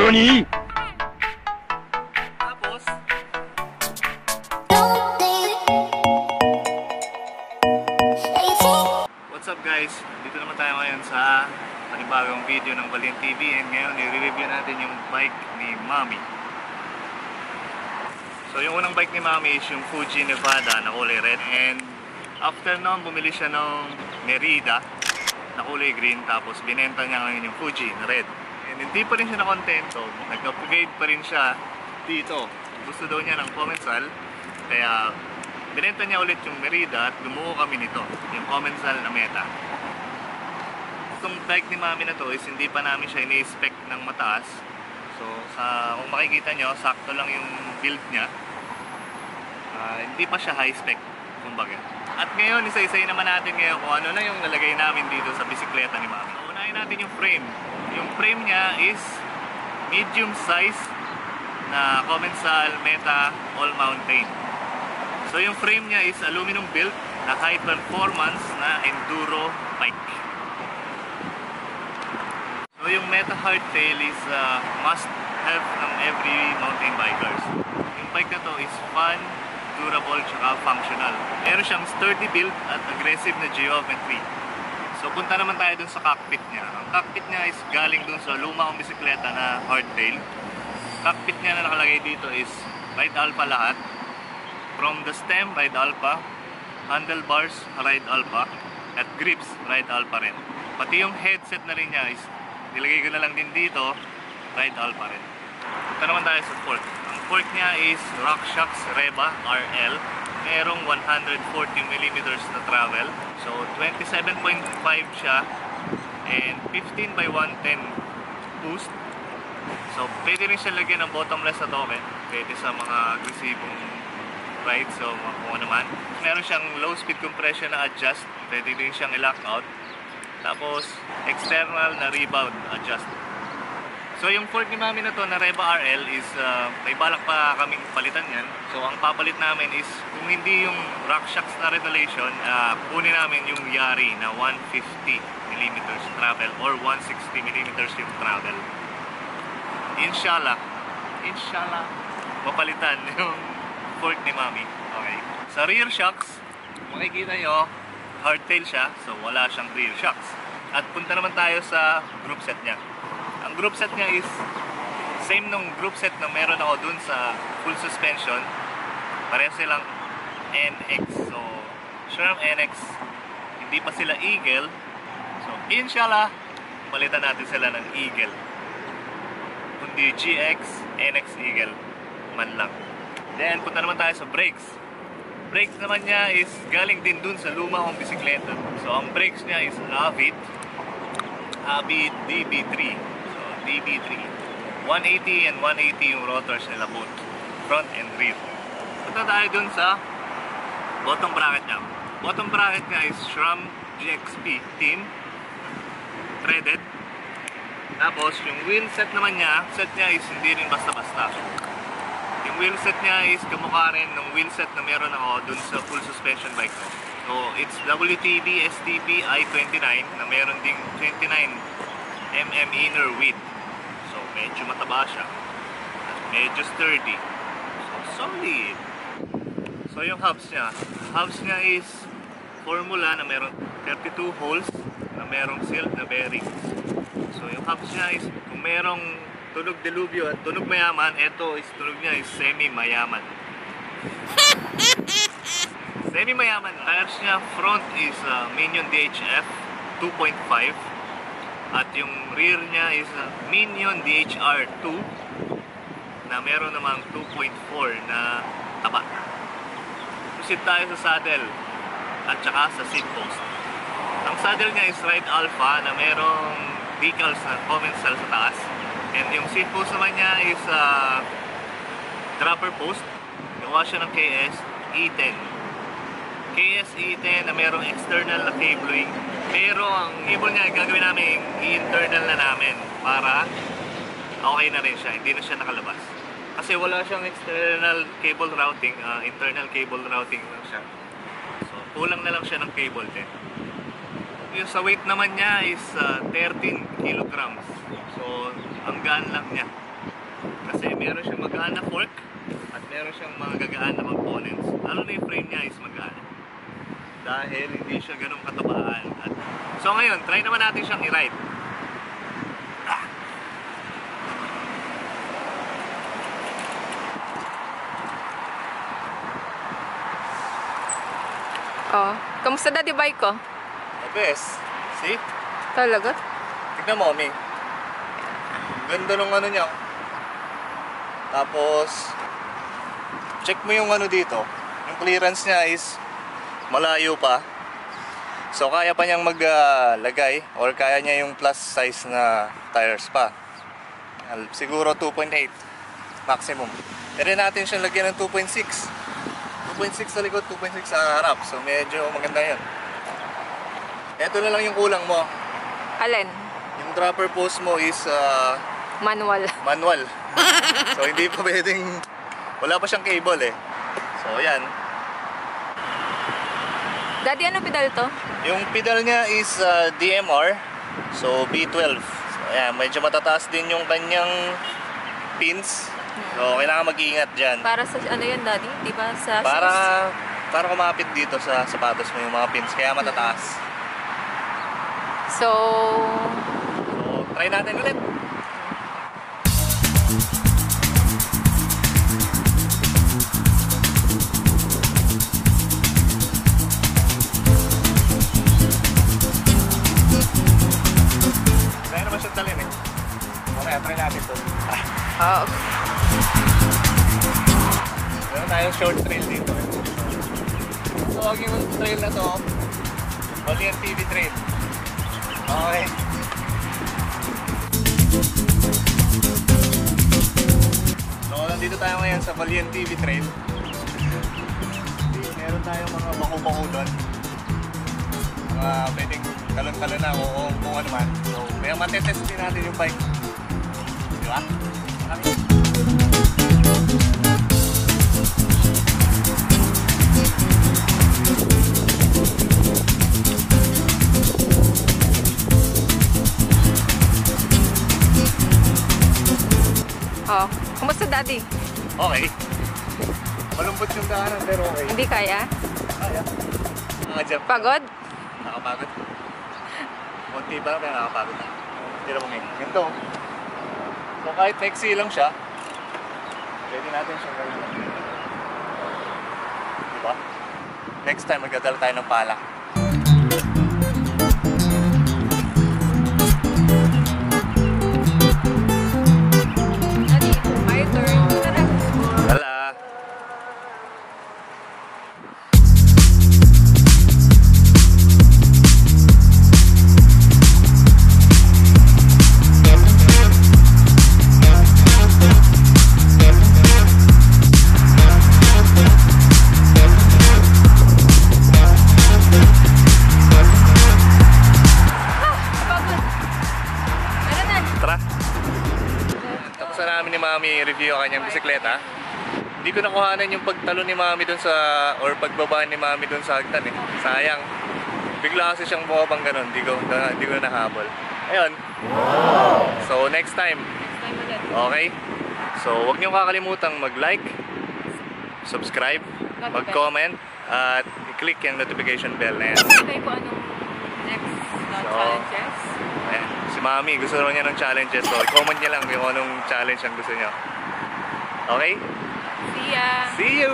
NANI?! Tapos, what's up guys? Dito naman tayo ngayon sa panibagong video ng Balin TV, and ngayon i-review natin yung bike ni Mami. So yung unang bike ni Mami is yung Fuji Nevada na kulay red, and after noon bumili siya ng Merida na kulay green, tapos binenta niya ngayon yung Fuji na red. And hindi pa rin siya nakontento, nag-upgrade pa rin siya dito. Gusto daw niya ng Commencal, kaya binenta niya ulit yung Merida at bumuo kami nito, yung Commencal Meta. Itong bike ni Mami na to is hindi pa namin siya ini-spec ng mataas. So kung makikita nyo, sakto lang yung build niya. Hindi pa siya high spec, kumbaga. At ngayon, isa-isay naman natin ngayon kung ano na yung nalagay namin dito sa bisikleta ni Mami. Unahin natin yung frame. Yung frame niya is medium size na Commencal Meta All Mountain. So yung frame niya is aluminum built na high performance na enduro bike. So yung Meta hardtail is must have ng every mountain bikers. Yung bike na to is fun, durable, tsaka functional. Meron siyang sturdy build at aggressive na geometry. So punta naman tayo dun sa cockpit niya. Ang cockpit niya is galing dun sa luma kong bisikleta na hardtail. Cockpit niya na nakalagay dito is Ride Alpha lahat. From the stem, Ride Alpha, handlebars, Ride Alpha, at grips, Ride Alpha rin. Pati yung headset na rin niya is nilagay ko na lang din dito, Ride Alpha rin. Ito naman tayo sa fork. Ang fork niya is RockShox Reba RL. Merong 140mm na travel. So 27.5 siya and 15/110 boost. So pwede rin siya lagyan ng bottomless na toke. Pwede sa mga agresibong ride, so kung naman. Meron siyang low speed compression na adjust. Pwede din siyang i-lock out. Tapos external na rebound adjust. So yung fork ni Mami na to na Reba RL is may balak pa kaming palitan yan. So ang papalit namin is kung hindi yung RockShox na regulation, kunin namin yung Yari na 150mm travel or 160mm yung travel. Inshallah mapalitan yung fork ni Mami. Okay. Sa rear shocks, makikita nyo hardtail siya, so wala siyang rear shocks. At punta naman tayo sa group set niya. Ang group set niya is same nung group set na meron ako dun sa full suspension. Pareho silang NX. So Sherm NX, hindi pa sila Eagle. So inshallah palitan natin sila ng Eagle, kundi GX NX Eagle man lang. Then punta naman tayo sa brakes. Brakes naman niya is galing din dun sa luma kong bisikleta. So ang brakes niya is Avid DB3. So DB3 180 and 180 yung rotors nila both, front and rear. Punta tayo dun sa bottom bracket niya. Bottom bracket niya is SRAM GXP team threaded. Tapos yung wheel set naman niya, set niya is hindi rin basta-basta. Yung wheel set niya is kamukha rin ng wheel set na meron ako dun sa full suspension bike ko. So it's WTB STP I-29 na meron ding 29mm inner width. So medyo mataba siya, medyo sturdy, so solid. So yung hubs niya is formula na meron 32 holes na merong sealed na bearings. So yung hubs niya is kung merong tunog delubyo at tunog mayaman, ito is tunog niya is semi-mayaman. Semi-mayaman. Tires niya front is Minion DHF 2.5 at yung rear niya is Minion DHR 2 na meron namang 2.4 na taba. Proceed tayo sa saddle at saka sa seat post. Ang saddle niya is Ride Alpha na merong decals na Commencal sa taas. And yung seat post naman niya is dropper post. Gawa siya ng KS E10. KS E10 na merong external na cabling. Pero ang cable niya, gagawin namin i-internal na namin para okay na rin siya. Hindi na siya nakalabas. Kasi wala siyang external cable routing. Internal cable routing lang siya. So kulang na lang siya ng cable din. Yung sa weight naman niya is 13 kilograms. So ang gaan lang niya. Kasi meron siyang magaan na fork at meron siyang mga gagaan na components. Lalo na yung frame niya is magaan. Dahil hindi siya ganun katabaan. So ngayon, try naman natin siyang i-ride. Oh, kamusta dati bike ko? The best. See? Talaga? Tignan mo, Ming. Ganda nung ano niya. Tapos, check mo yung ano dito. Yung clearance niya is malayo pa. So, kaya pa niyang maglagay or kaya niya yung plus size na tires pa. Siguro 2.8 maximum. Pwede natin siyang lagyan ng 2.6. 2.6 sa likod, 2.6 sa harap. So, medyo maganda yun. Ito na lang yung kulang mo. Alin? Yung dropper post mo is Manual. manual. So hindi pa pwedeng, wala pa siyang cable eh. So ayan. Daddy, ano pedal to? Yung pedal niya is DMR. So B12. So ayan, medyo matataas din yung kanyang pins. So kailangan mag-iingat dyan. Para sa ano yan, Daddy? Di ba sa Para kumapit dito sa sapatos mo yung mga pins. Kaya matataas. So, try natin ulit. Kaya naman siyang talin eh. Okay, try natin ito. oh, Meron tayong short trail dito eh. So, ang yung trail na to, Balian TV trail. Okay. So, nandito tayo ngayon sa Balian TV trail. Meron tayong mga bako-bako doon. Mga pwedeng talon-talon na o kung ano man. So, kaya matetest din natin yung bike. Di ba? oh. Kumusta, Daddy? Okay. Malungkot yung daanan pero okay. Hindi kaya? Kaya. Mga jump. Pagod? Nakapagod. Konti pa lang, kaya nakapagod na. Tira mo ngayon. Ganito. So kahit flexi lang siya, pwede natin siya gawin. Diba? Next time, magdadala tayo ng pala. Daddy, my turn. Tara. Hala! Namin ni Mami review ang kanyang bisikleta. Hindi ko nakuhanan yung pagtalo ni Mami dun sa or pagbaba ni Mami dun sa hagdan eh. Sayang. Bigla kasi siyang bumabang ganun. Hindi ko na nahabol. Ayun. So next time. Okay? So wag niyo kakalimutan mag-like, subscribe, mag-comment at i-click yung notification bell na yan. Okay po, anong next challenges? Ayan. Si Mami, gusto rin niya ng challenges. So, comment niya lang kung anong challenge ang gusto niya. Okay? See ya! See you!